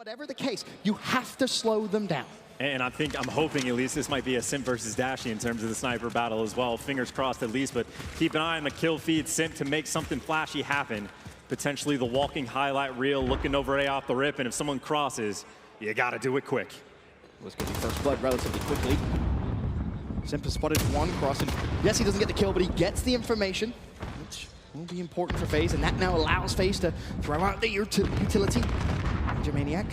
Whatever the case, you have to slow them down. And I'm hoping at least this might be a Simp versus Dashy in terms of the sniper battle as well. Fingers crossed at least, but keep an eye on the kill feed Simp to make something flashy happen. Potentially the walking highlight reel, looking over A off the rip, and if someone crosses, you gotta do it quick. Let's get the first blood relatively quickly. Simp has spotted one crossing. Yes, he doesn't get the kill, but he gets the information, which will be important for Faze, and that now allows Faze to throw out the utility. Maniac,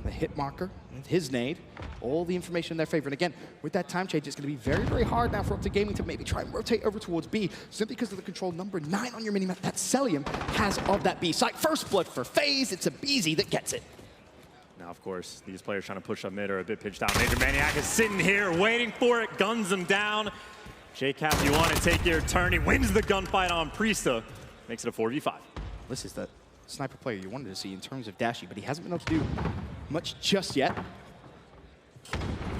the hit marker, and his nade, all the information in their favor. And again, with that time change, it's going to be very, very hard now for Optic Gaming to maybe try and rotate over towards B, simply because of the control number 9 on your minimap that Celium has of that B site. First blood for Faze, it's a BZ that gets it. Now, of course, these players trying to push up mid are a bit pitched out. Major Maniac is sitting here waiting for it, guns him down. JCap, you want to take your turn. He wins the gunfight on Priesta, makes it a 4v5. This is the sniper player you wanted to see in terms of Dashy, but he hasn't been able to do much just yet.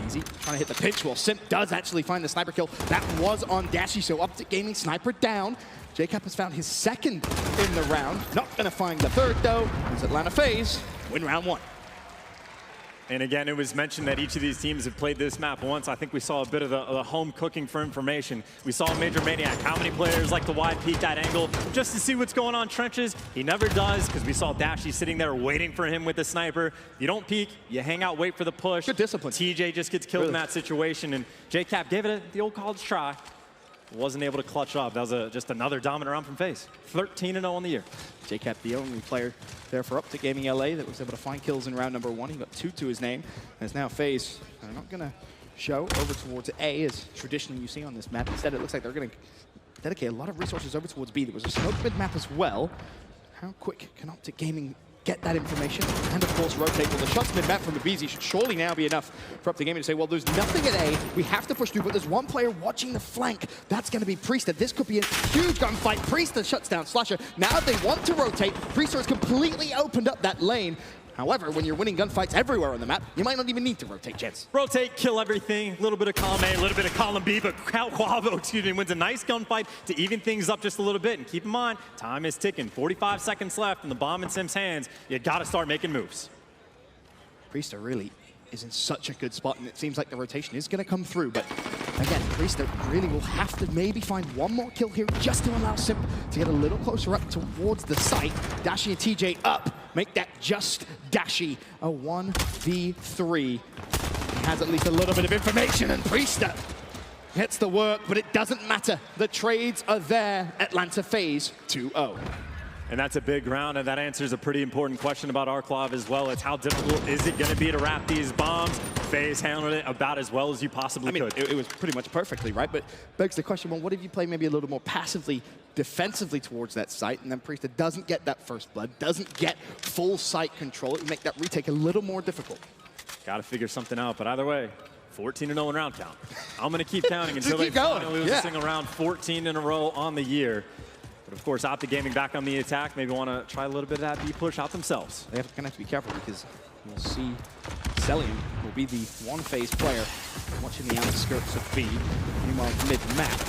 Easy, trying to hit the pinch. Well, Simp does actually find the sniper kill. That was on Dashy, so Optic Gaming sniper down. JCap has found his second in the round. Not going to find the third, though, as Atlanta Faze win round 1. And again, it was mentioned that each of these teams have played this map once. I think we saw a bit of the home cooking for information. We saw Major Maniac. How many players like to wide peek that angle just to see what's going on trenches? He never does, because we saw Dashy sitting there waiting for him with the sniper. You don't peek, you hang out, wait for the push. Good discipline. TJ just gets killed in that situation, and JCap gave it the old college try. Wasn't able to clutch up. That was just another dominant round from Faze. 13-0 on the year. JCap, the only player there for Optic Gaming LA that was able to find kills in round number 1. He got 2 to his name. And it's now Faze. They're not going to show over towards A as traditionally you see on this map. Instead, it looks like they're going to dedicate a lot of resources over towards B. There was a smoke mid map as well. How quick can Optic Gaming get that information? And of course, rotate. Well, the shots mid map from the BZ should surely now be enough for Optic Gaming to say, well, there's nothing at A. We have to push through, but there's one player watching the flank. That's going to be Priesta. This could be a huge gunfight. Priesta shuts down Slasher. Now they want to rotate. Priesta has completely opened up that lane. However, when you're winning gunfights everywhere on the map, you might not even need to rotate, Chance. Rotate, kill everything. A little bit of column A, a little bit of column B, but Quavo, wins a nice gunfight to even things up just a little bit. And keep in mind, time is ticking. 45 seconds left in the bomb in Sim's hands. You got to start making moves. Priesta really is in such a good spot, and it seems like the rotation is going to come through. But again, Priesta really will have to maybe find one more kill here just to allow Simp to get a little closer up towards the site. Dashy and TJ up. Make that just Dashy a 1v3. He has at least a little bit of information, and Priesta gets the work, but it doesn't matter. The trades are there. Atlanta Faze 2-0. And that's a big round, and that answers a pretty important question about Arklov as well. It's how difficult is it going to be to wrap these bombs? Faze handled it about as well as you possibly could. It was pretty much perfectly, right? But begs the question, well, what if you play maybe a little more passively, defensively towards that site, and then Priesta doesn't get that first blood, doesn't get full site control? It would make that retake a little more difficult. Got to figure something out, but either way, 14-0 in round count. I'm going to keep counting until they finally lose a single round, 14 in a row on the year. But of course, Optic Gaming back on the attack. Maybe want to try a little bit of that B push out themselves. They're going to have to be careful, because we'll see Celium will be the one Faze player watching the outskirts of B. Meanwhile, mid-map,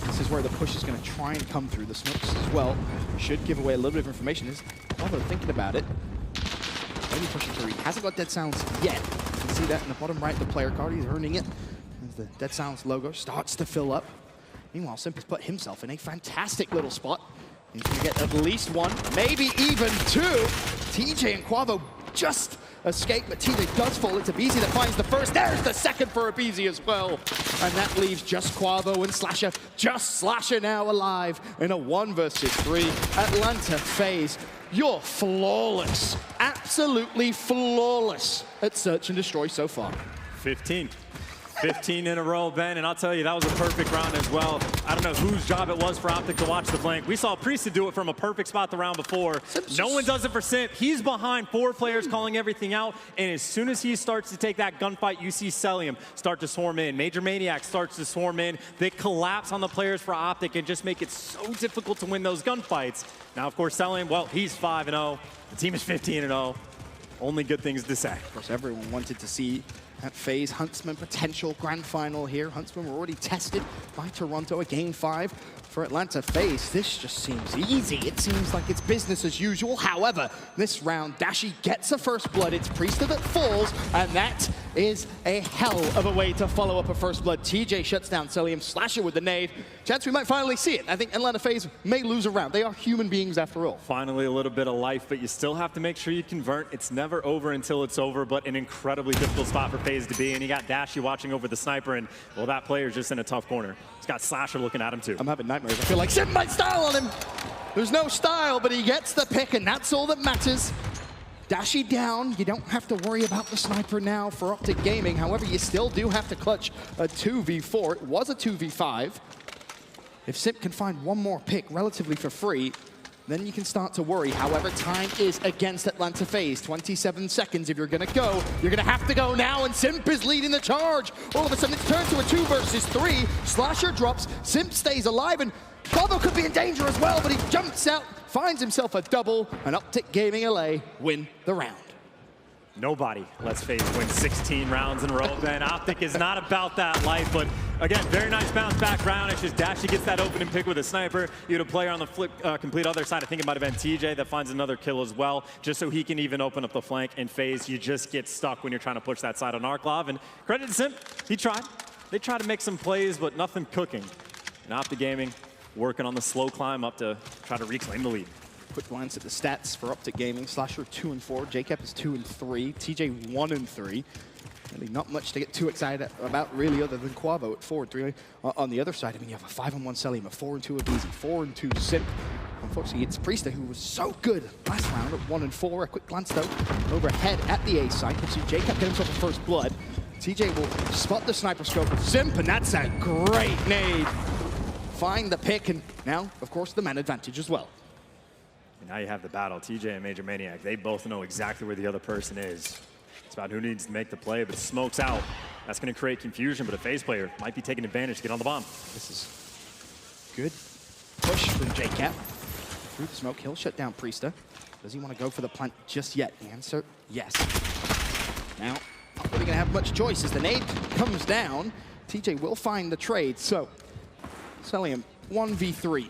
this is where the push is going to try and come through. The smokes as well should give away a little bit of information. Although thinking about it, maybe pushing through. He hasn't got Dead Sounds yet. You can see that in the bottom right of the player card. He's earning it as the Dead Sounds logo starts to fill up. Meanwhile, Simp has put himself in a fantastic little spot. He's going to get at least one, maybe even 2. TJ and Quavo just escape, but TJ does fall into BZ that finds the first. There's the second for a BZ as well. And that leaves just Quavo and Slasher. Just Slasher now alive in a 1 versus 3. Atlanta Faze, you're flawless. Absolutely flawless at Search and Destroy so far. 15 in a row, Ben, and I'll tell you, that was a perfect round as well. I don't know whose job it was for Optic to watch the flank. We saw Priesta do it from a perfect spot the round before. No one does it for Simp. He's behind 4 players calling everything out, and as soon as he starts to take that gunfight, you see Celium start to swarm in. Major Maniac starts to swarm in. They collapse on the players for Optic and just make it so difficult to win those gunfights. Now, of course, Celium, well, he's 5-0. The team is 15-0. Only good things to say. Of course, everyone wanted to see that Faze Huntsman potential grand final here. Huntsman were already tested by Toronto, a game 5 For Atlanta Faze, this just seems easy. It seems like it's business as usual. However, this round, Dashi gets a first blood. It's Priester that falls, and that is a hell of a way to follow up a first blood. TJ shuts down Celium, Slasher with the nade. Chance we might finally see it. I think Atlanta Faze may lose a round. They are human beings after all. Finally a little bit of life, but you still have to make sure you convert. It's never over until it's over, but an incredibly difficult spot for Faze to be. And you got Dashi watching over the sniper, and well, that player's just in a tough corner. He's got Slasher looking at him too. I'm having nightmares. I feel like Sim might style on him. There's no style, but he gets the pick, and that's all that matters. Dashi down. You don't have to worry about the sniper now for Optic Gaming. However, you still do have to clutch a 2v4. It was a 2v5. If Simp can find one more pick relatively for free, then you can start to worry. However, time is against Atlanta Faze. 27 seconds. If you're going to go, you're going to have to go now, and Simp is leading the charge. All of a sudden, it's turned to a 2 versus 3. Slasher drops. Simp stays alive, and Bravo could be in danger as well, but he jumps out, finds himself a double, and Optic Gaming LA win the round. Nobody lets Faze win 16 rounds in a row, man. Optic is not about that life, but again, very nice bounce back round. It's just Dashi gets that opening pick with a sniper. You had a player on the flip, complete other side. I think it might have been TJ that finds another kill as well, just so he can even open up the flank. And Faze, you just get stuck when you're trying to push that side on Arklov. And credit to Simp, he tried. They tried to make some plays, but nothing cooking. And Optic Gaming working on the slow climb up to try to reclaim the lead. Quick glance at the stats for Optic Gaming. Slasher 2-4, JCap is 2-3, TJ 1-3. Really not much to get too excited about really other than Quavo at 4-3. On the other side, I mean, you have a 5-1 Celium, a 4-2 Abizi, 4-2 Simp. Unfortunately, it's Priester who was so good last round at 1-4. A quick glance though, overhead at the A site. We'll see JCap get himself a first blood. TJ will spot the sniper scope of Simp, and that's a great nade. Find the pick, and now, of course, the man advantage as well. And now you have the battle. TJ and Major Maniac, they both know exactly where the other person is. It's about who needs to make the play, but smoke's out. That's going to create confusion, but a Faze player might be taking advantage to get on the bomb. This is good push from JCap. Through the smoke, he'll shut down Priester. Does he want to go for the plant just yet? The answer, yes. Now, not really going to have much choice as the nade comes down. TJ will find the trade, so Celium 1v3.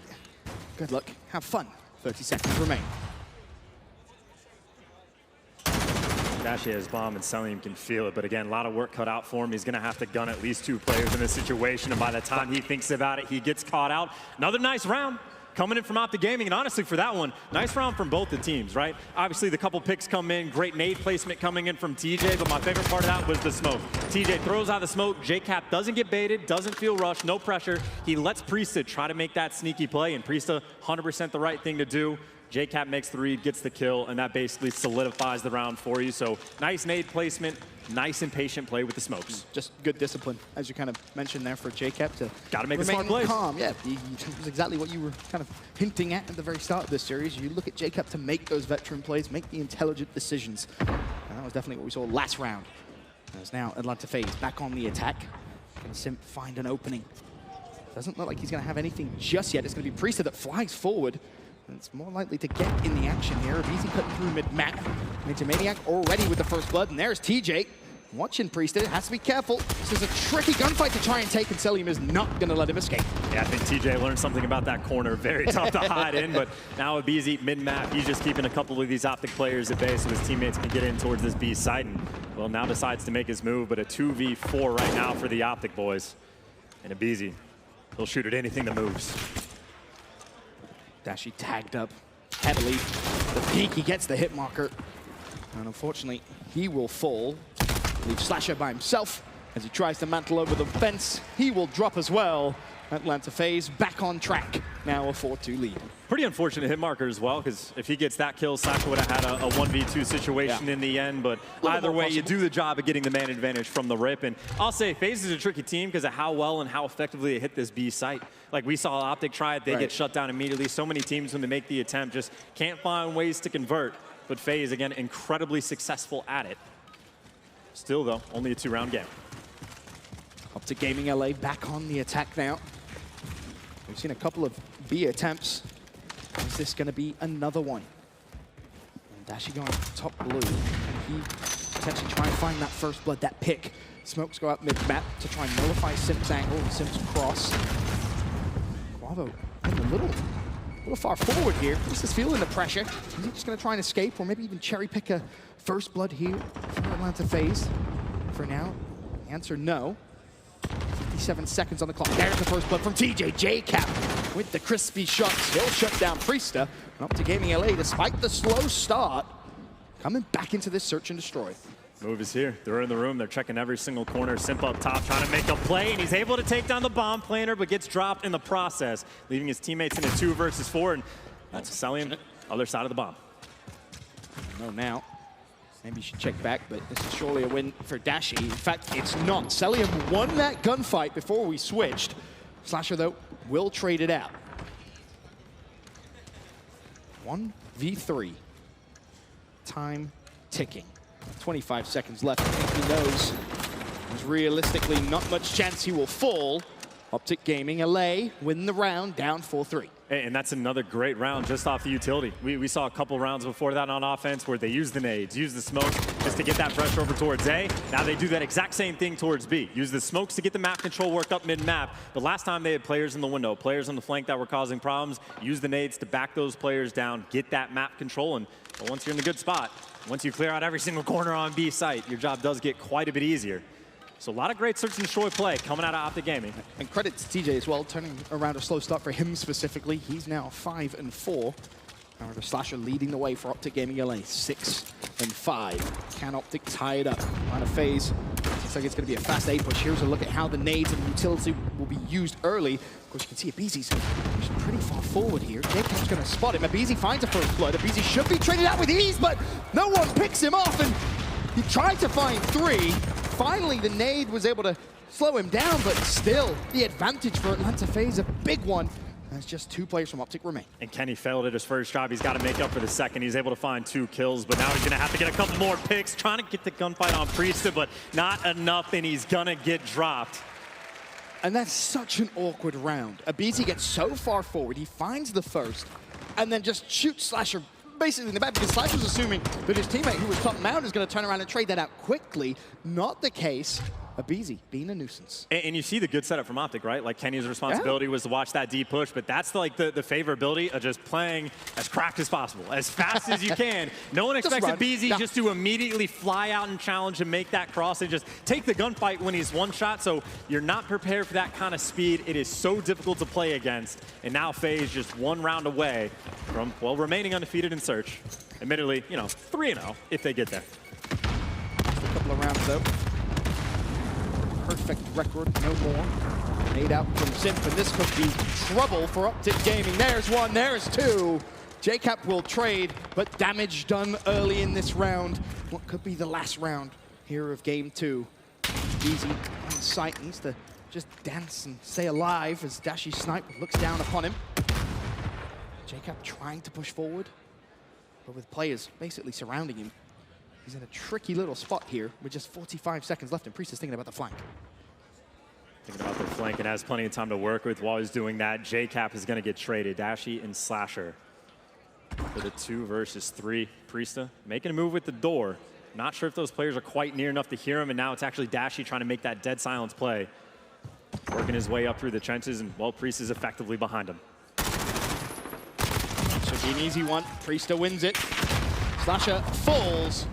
Good luck, have fun. 30 seconds remain. Dashi has bomb and Celium can feel it, but again, a lot of work cut out for him. He's gonna have to gun at least 2 players in this situation, and by the time he thinks about it, he gets caught out. Another nice round coming in from Optic Gaming, and honestly for that one, nice round from both the teams, right? Obviously the couple picks come in, great nade placement coming in from TJ, but my favorite part of that was the smoke. TJ throws out the smoke, JCap doesn't get baited, doesn't feel rushed, no pressure. He lets Priesta try to make that sneaky play, and Priesta 100% the right thing to do. JCap makes the read, gets the kill, and that basically solidifies the round for you. So nice nade placement, nice and patient play with the smokes. Just good discipline, as you kind of mentioned there for JCap to gotta make the smart plays. Calm. Yeah, it was exactly what you were kind of hinting at the very start of this series. You look at JCap to make those veteran plays, make the intelligent decisions. And that was definitely what we saw last round. As now Atlanta Faze back on the attack. Can Simp find an opening? Doesn't look like he's going to have anything just yet. It's going to be Priester that flies forward. And it's more likely to get in the action here. Easy cutting through mid-map. Major Maniac already with the first blood, and there's TJ. Watching Priester, has to be careful. This is a tricky gunfight to try and take, and Celium is not going to let him escape. Yeah, I think TJ learned something about that corner. Very tough to hide in, but now Abizi mid-map, he's just keeping a couple of these Optic players at bay so his teammates can get in towards this B site, and well, now decides to make his move, but a 2v4 right now for the Optic boys. And Abizi, he'll shoot at anything that moves. Dashi tagged up heavily. The peak, he gets the hit marker. And unfortunately, he will fall. Leaves Slasher by himself as he tries to mantle over the fence. He will drop as well. Atlanta Faze back on track. Now a 4-2 lead. Pretty unfortunate hit marker as well, because if he gets that kill, Slasher would have had a 1v2 situation in the end, but either way, you do the job of getting the man advantage from the rip. And I'll say Faze is a tricky team because of how well and how effectively they hit this B site. Like we saw Optic try it, they get shut down immediately. So many teams, when they make the attempt, just can't find ways to convert. But Faze, again, incredibly successful at it. Still, though, only a 2-round game. Optic Gaming LA back on the attack now. We've seen a couple of B attempts. Is this going to be another one? And Dashi going top blue. Can he potentially try and find that first blood, that pick? Smokes go out mid-map to try and nullify Simp's angle and Simp's cross. Quavo a little far forward here. Priest is feeling the pressure. Is he just going to try and escape, or maybe even cherry pick a first blood here from Atlanta Faze? For now, the answer no. 57 seconds on the clock. There's the first blood from TJ. JCap with the crispy shots. He'll shut down Priesta. And up to Gaming LA, despite the slow start, coming back into this search and destroy. Move is here. They're in the room. They're checking every single corner. Simp up top, trying to make a play, and he's able to take down the bomb planter, but gets dropped in the process, leaving his teammates in a 2 versus 4, and that's Celium, other side of the bomb. No, now. Maybe you should check back, but this is surely a win for Dashi. In fact, it's not. Celium won that gunfight before we switched. Slasher, though, will trade it out. 1v3. Time ticking. 25 seconds left. I think he knows there's realistically not much chance he will fall. Optic Gaming LA win the round, down 4-3. And that's another great round just off the utility. We saw a couple rounds before that on offense where they used the nades, used the smoke just to get that pressure over towards A. Now they do that exact same thing towards B. Use the smokes to get the map control worked up mid-map. But last time they had players in the window, players on the flank that were causing problems. Use the nades to back those players down, get that map control. And once you're in a good spot, once you clear out every single corner on B site, your job does get quite a bit easier. So a lot of great search and destroy play coming out of Optic Gaming. And credit to TJ as well, turning around a slow start for him specifically. He's now 5-4. However, Slasher leading the way for Optic Gaming LA, 6-5. Can Optic tie it up? On a Faze. Looks like it's going to be a fast A push. Here's a look at how the nades and utility will be used early. Of course, you can see Abeezy's pretty far forward here. JCap's going to spot him. Abeezy finds a first blood. Abeezy should be traded out with ease, but no one picks him off, and he tried to find 3. Finally, the nade was able to slow him down, but still, the advantage for Atlanta Faze, a big one. That's just 2 players from Optic remain. And Kenny failed at his first job. He's got to make up for the second. He's able to find 2 kills, but now he's going to have to get a couple more picks, trying to get the gunfight on Priesta, but not enough, and he's going to get dropped. And that's such an awkward round. Abeezy gets so far forward, he finds the first, and then just shoots Slasher basically in the back, because Slasher's assuming that his teammate who was top mount is going to turn around and trade that out quickly. Not the case. Abeezy being a nuisance. And you see the good setup from Optic, right? Like Kenny's responsibility was to watch that deep push, but that's like the favorability of just playing as cracked as possible, as fast as you can. No one expects Abeezy just to immediately fly out and challenge and make that cross and just take the gunfight when he's one shot, so you're not prepared for that kind of speed. It is so difficult to play against, and now Faze just 1 round away from, well, remaining undefeated in search. Admittedly, you know, 3-0 if they get there. Just a couple of rounds, though. Perfect record, no more. Made out from Simp, and this could be trouble for Optic Gaming. There's 1, there's 2. JCap will trade, but damage done early in this round. What could be the last round here of game 2. Easy on sight, needs to just dance and stay alive as Dashi Snipe looks down upon him. JCap trying to push forward, but with players basically surrounding him. He's in a tricky little spot here with just 45 seconds left, and Priest is thinking about the flank. Thinking about the flank and has plenty of time to work with while he's doing that. JCap is going to get traded. Dashi and Slasher for the 2 versus 3. Priesta making a move with the door. Not sure if those players are quite near enough to hear him, and now it's actually Dashi trying to make that dead silence play. Working his way up through the trenches, and, well, Priest is effectively behind him. Should be an easy one. Priesta wins it. Slasher falls.